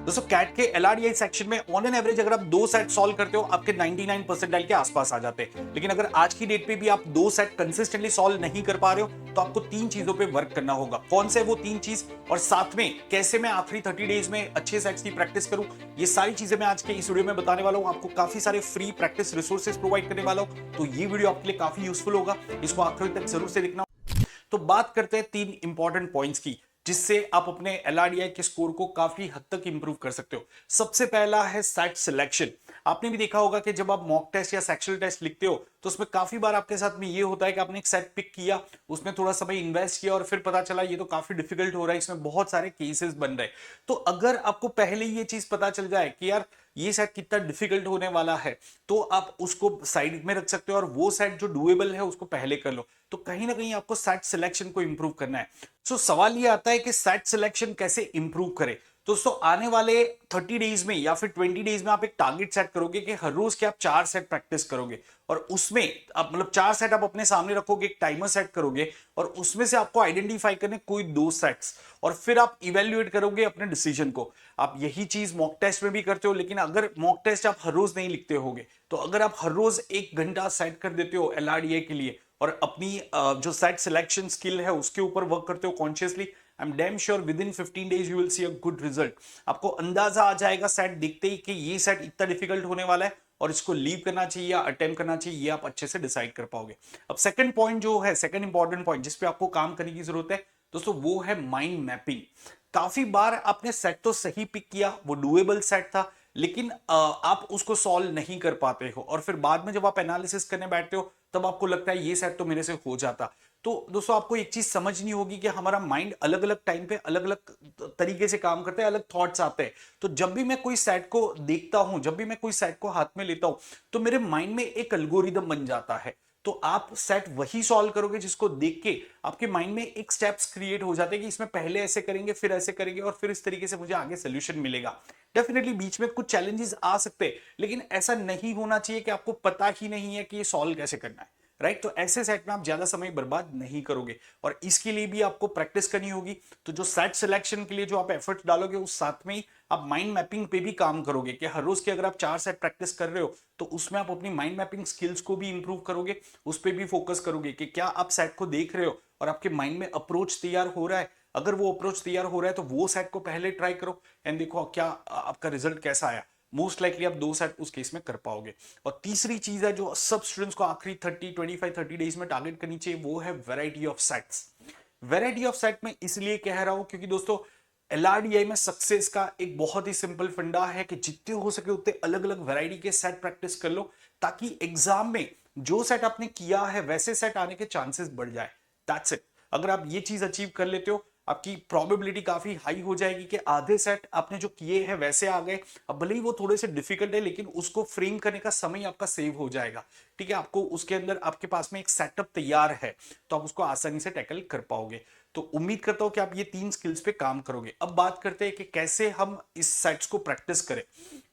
दोस्तों कैट के LRDI section में ऑन एन एवरेज अगर आप 2 सेट सॉल्व करते हो आपके 99 परसेंटाइल के आसपास आ जाते हैं। लेकिन अगर आज की डेट पे भी आप 2 सेट कंसिस्टेंटली सॉल्व नहीं कर पा रहे हो तो आपको 3 चीजों पे वर्क करना होगा। कौन से वो 3 चीज और साथ में कैसे मैं आखिरी 30 डेज में अच्छे सेट्स की प्रैक्टिस करूं, ये सारी चीजें मैं आज के इस वीडियो में बताने वाला हूं। आपको काफी सारे फ्री प्रैक्टिस रिसोर्सेज प्रोवाइड करने वाला हूं, तो ये वीडियो आपके लिए काफी यूजफुल होगा। इसको आखिर तक जरूर से देखना। तो बात करते हैं 3 इंपॉर्टेंट पॉइंट्स की जिससे आप अपने एलआरडीआई के स्कोर को काफी हद तक इंप्रूव कर सकते हो। सबसे पहला है सेट सिलेक्शन। आपने भी देखा होगा कि जब आप मॉक टेस्ट या सेक्शनल टेस्ट लिखते हो तो उसमें काफी बार आपके साथ में ये होता है कि आपने एक सेट पिक किया, उसमें थोड़ा समय इन्वेस्ट किया और फिर पता चला ये तो काफी डिफिकल्ट हो रहा है, इसमें बहुत सारे केसेस बन रहे हैं। तो अगर आपको पहले ये चीज पता चल जाए कि यार ये सेट कितना डिफिकल्ट होने वाला है तो आप उसको साइड में रख सकते हो और वो सेट जो डुएबल है उसको पहले कर लो। तो कहीं ना कहीं आपको सेट सिलेक्शन को इंप्रूव करना है। सवाल ये आता है कि सेट सिलेक्शन कैसे इंप्रूव करें। तो दोस्तों आने वाले 30 डेज में या फिर 20 डेज में आप एक टारगेट सेट करोगे कि हर रोज के आप 4 सेट प्रैक्टिस करोगे और उसमें आप मतलब 4 सेट आप अपने सामने रखोगे, एक टाइमर सेट करोगे और उसमें से आपको आइडेंटिफाई करने कोई 2 सेट्स और फिर आप इवेल्युएट करोगे अपने डिसीजन को। आप यही चीज मॉक टेस्ट में भी करते हो, लेकिन अगर मॉक टेस्ट आप हर रोज नहीं लिखते होगे तो अगर आप हर रोज 1 घंटा सेट कर देते हो एलआरडीए के लिए और अपनी जो सेट सिलेक्शन स्किल है उसके ऊपर वर्क करते हो consciously, I am damn sure with in 15 days you will see a good result. आपको अंदाजा आ जाएगा सेट देखते ही कि ये सेट इतना डिफिकल्ट होने वाला है और इसको लीव करना चाहिए या अटेम्प्ट करना चाहिए, ये आप अच्छे से डिसाइड कर पाओगे। अब सेकंड पॉइंट जो है, सेकंड इंपॉर्टेंट पॉइंट जिसपे आपको काम करने की जरूरत है दोस्तों, वो है माइंड मैपिंग। काफी बार आपने सेट तो सही पिक किया, वो डुएबल सेट था, लेकिन आप उसको सॉल्व नहीं कर पाते हो और फिर बाद में जब आप एनालिसिस करने बैठते हो तब आपको लगता है ये सेट तो मेरे से हो जाता। तो दोस्तों आपको एक चीज समझनी होगी कि हमारा माइंड अलग अलग टाइम पे अलग अलग तरीके से काम करता है, अलग थॉट्स आते हैं। तो जब भी मैं कोई सेट को देखता हूं, जब भी मैं कोई सेट को हाथ में लेता हूं तो मेरे माइंड में एक एल्गोरिदम बन जाता है। तो आप सेट वही सॉल्व करोगे जिसको देख के आपके माइंड में एक स्टेप्स क्रिएट हो जाते हैं कि इसमें पहले ऐसे करेंगे फिर ऐसे करेंगे और फिर इस तरीके से मुझे आगे सोल्यूशन मिलेगा। डेफिनेटली बीच में कुछ चैलेंजेस आ सकते हैं, लेकिन ऐसा नहीं होना चाहिए कि आपको पता ही नहीं है कि ये सॉल्व कैसे करना है। राइट, तो ऐसे सेट में आप ज्यादा समय बर्बाद नहीं करोगे और इसके लिए भी आपको प्रैक्टिस करनी होगी। तो जो सेट सिलेक्शन के लिए जो आप एफर्ट डालोगे उस साथ में ही आप माइंड मैपिंग पे भी काम करोगे कि हर रोज के अगर आप 4 सेट प्रैक्टिस कर रहे हो तो उसमें आप अपनी माइंड मैपिंग स्किल्स को भी इंप्रूव करोगे, उस पर भी फोकस करोगे कि क्या आप सेट को देख रहे हो और आपके माइंड में अप्रोच तैयार हो रहा है। अगर वो अप्रोच तैयार हो रहा है तो वो सेट को पहले ट्राई करो एंड देखो क्या आपका रिजल्ट कैसा आया। मोस्ट लाइकली आप 2 सेट उस केस में कर पाओगे। और तीसरी चीज है जो सब स्टूडेंट्स को आखिरी 30 डेज में टारगेट करनी चाहिए, वो है variety of sets. Variety of set में इसलिए कह रहा हूं क्योंकि दोस्तों एलआरडीआई में सक्सेस का एक बहुत ही सिंपल फंडा है कि जितने हो सके उतने अलग अलग वैरायटी के सेट प्रैक्टिस कर लो ताकि एग्जाम में जो सेट आपने किया है वैसे सेट आने के चांसेस बढ़ जाए। That's it. अगर आप ये चीज अचीव कर लेते हो आपकी प्रोबेबिलिटी काफी हाई हो जाएगी कि आधे सेट आपने जो किए हैं वैसे आ गए। अब भले ही वो थोड़े से डिफिकल्ट है लेकिन उसको फ्रेम करने का समय आपका सेव हो जाएगा। ठीक है, आपको उसके अंदर आपके पास में एक सेटअप तैयार है तो आप उसको आसानी से टैकल कर पाओगे। तो उम्मीद करता हूं कि आप ये 3 स्किल्स पे काम करोगे। अब बात करते हैं कि कैसे हम इस सेट्स को प्रैक्टिस करें।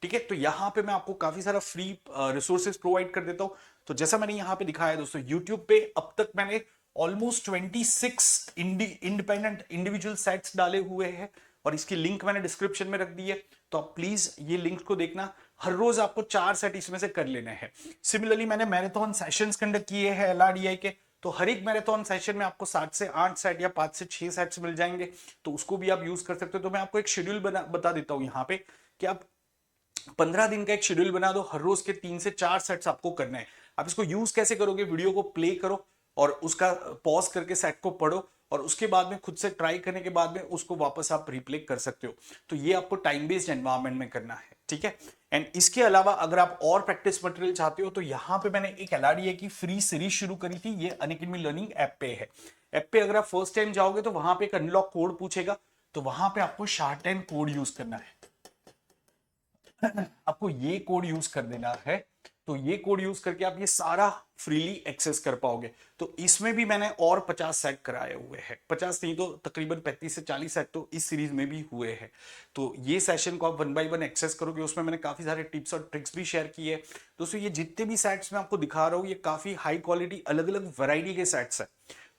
ठीक है, तो यहां पे मैं आपको काफी सारा फ्री रिसोर्सेज प्रोवाइड कर देता हूं। तो जैसा मैंने यहां पे दिखाया दोस्तों, यूट्यूब पे अब तक मैंने ऑलमोस्ट 26 इंडिपेंडेंट इंडिविजुअल सेट्स डाले हुए हैं और इसकी लिंक मैंने डिस्क्रिप्शन में रख दी है। तो आप प्लीज ये लिंक को देखना। हर रोज आपको 4 सेट इसमें से कर लेने हैं। सिमिलरली मैंने मैराथन सेशंस कंडक्ट किए हैं एलआरडीआई के, तो हर एक मैराथन सेशन में आपको 7 से 8 सेट या 5 से 6 सेट्स मिल जाएंगे, तो उसको भी आप यूज कर सकते हो। तो मैं आपको एक शेड्यूल बता देता हूं यहाँ पे कि आप 15 दिन का एक शेड्यूल बना दो, हर रोज के 3 से 4 सेट्स आपको करने हैं। आप इसको यूज कैसे करोगे, वीडियो को प्ले करो और उसका पॉज करके सेट को पढ़ो और उसके बाद में खुद से ट्राई करने के बाद में उसको वापस आप रिप्ले कर सकते हो। तो ये आपको टाइम बेस्ड एनवायरनमेंट में करना है। ठीक है, एंड इसके अलावा अगर आप और प्रैक्टिस मटेरियल चाहते हो तो यहां पे मैंने एक एलआरडीए की फ्री सीरीज शुरू करी थी, ये अनअकैडमी लर्निंग ऐप पे है। ऐप पे अगर आप फर्स्ट टाइम जाओगे तो वहां पे एक अनलॉक कोड पूछेगा, तो वहां पे आपको शार्ट टाइम कोड यूज करना है। आपको ये कोड यूज कर देना है, तो ये कोड यूज करके आप ये सारा फ्रीली एक्सेस कर पाओगे। तो इसमें भी मैंने और 50 सेट कराए हुए हैं, 50 नहीं तो तकरीबन 35 से 40 सेट तो इस सीरीज में भी हुए हैं। तो ये सेशन को आप 1 बाय 1 एक्सेस करोगे, उसमें मैंने काफी सारे टिप्स और ट्रिक्स भी शेयर किए हैं। दोस्तों ये जितने भी सेट्स मैं आपको दिखा रहा हूँ ये काफी हाई क्वालिटी अलग अलग वैरायटी के सेट्स है।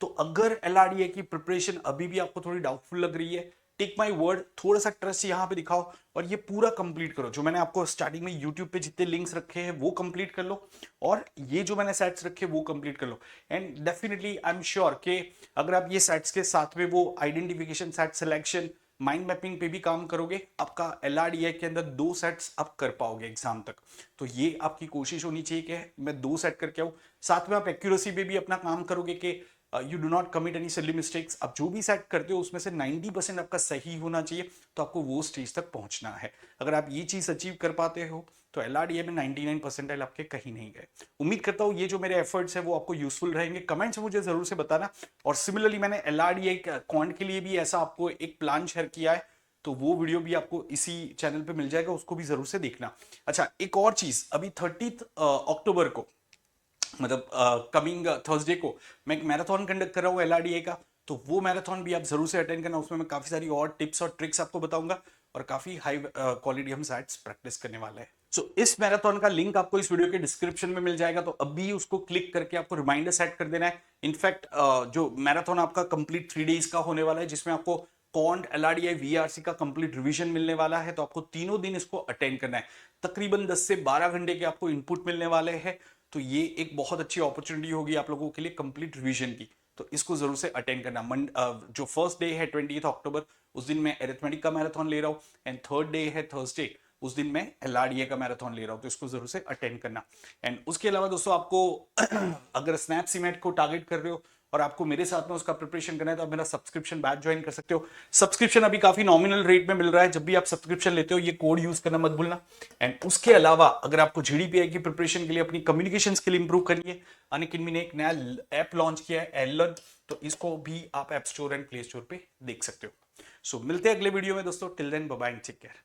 तो अगर एलआरडीए की प्रिपरेशन अभी भी आपको थोड़ी डाउटफुल लग रही है टेक माय वर्ड, थोड़ा सा ट्रस्ट यहाँ पे दिखाओ और ये पूरा कंप्लीट करो। जो मैंने आपको स्टार्टिंग में यूट्यूब पे जितने लिंक्स रखे हैं वो कंप्लीट कर लो, और ये जो मैंने सेट्स रखे वो कंप्लीट कर लो। And definitely I am sure कि अगर आप ये सेट्स के साथ में वो identification, set selection, mind mapping पे भी काम करोगे, आपका LRDI के अंदर 2 सेट्स आप कर पाओगे एग्जाम तक। तो ये आपकी कोशिश होनी चाहिए कि मैं 2 सेट करके आऊं। साथ में आप एक्यूरेसी पे भी अपना काम करोगे कि you do not commit any silly mistakes. आप जो भी सेट करते हो उसमें से 90% आपका सही होना चाहिए, तो आपको वो स्टेज तक पहुंचना है। अगर आप ये चीज अचीव कर पाते हो तो LRDI में 99 परसेंटाइल आपके कहीं नहीं गए। उम्मीद करता हूँ ये जो मेरे एफर्ट्स है वो आपको यूजफुल रहेंगे। कमेंट्स में मुझे जरूर से बताना। और सिमिलरली मैंने LRDI क्वांट के लिए भी ऐसा आपको एक प्लान शेयर किया है, तो वो वीडियो भी आपको इसी चैनल पे मिल जाएगा, उसको भी जरूर से देखना। अच्छा, एक और चीज, अभी 30 अक्टूबर को, मतलब कमिंग थर्सडे को मैं एक मैराथन कंडक्ट कर रहा हूँ LRDI का, तो वो मैराथन भी आप जरूर से अटेंड करना। उसमें मैं काफी सारी और टिप्स और ट्रिक्स आपको बताऊंगा, और काफी हाई क्वालिटी हम सेट्स प्रैक्टिस करने वाले हैं। सो इस मैराथन का लिंक आपको इस वीडियो के डिस्क्रिप्शन में मिल जाएगा, तो अभी उसको क्लिक करके आपको रिमाइंडर सेट कर देना है। इनफैक्ट जो मैराथन आपका कंप्लीट 3 डेज का होने वाला है, जिसमें आपको कॉन्ड, LRDI, VRC का कंप्लीट रिवीजन मिलने वाला है, तो आपको तीनों दिन इसको अटेंड करना है। तकरीबन 10 से 12 घंटे के आपको इनपुट मिलने वाले हैं, तो ये एक बहुत अच्छी अपॉर्चुनिटी होगी आप लोगों के लिए कंप्लीट रिवीजन की। तो इसको जरूर से अटेंड करना। जो फर्स्ट डे है 20 अक्टूबर, उस दिन मैं अरिथमेटिक का मैराथन ले रहा हूँ, एंड थर्ड डे है थर्सडे, उस दिन मैं LRDI का मैराथन ले रहा हूँ, तो इसको जरूर से अटेंड करना। एंड उसके अलावा दोस्तों, आपको अगर स्नैप सीमेट को टारगेट कर रहे हो और आपको मेरे साथ में उसका प्रिपरेशन करना है, तो आप मेरा सब्सक्रिप्शन बैच ज्वाइन कर सकते हो। सब्सक्रिप्शन अभी काफी नॉमिनल रेट में मिल रहा है। जब भी आप सब्सक्रिप्शन लेते हो ये कोड यूज करना मत भूलना। एंड उसके अलावा अगर आपको GDPI की प्रिपरेशन के लिए, अपनी कम्युनिकेशन स्किल इंप्रूव करनी है, अनअकैडमी ने एक नया ऐप लॉन्च किया है LLearn, तो इसको भी आप app store and play store पे देख सकते हो। सो मिलते हैं अगले वीडियो में दोस्तों। Till then bye bye, take care.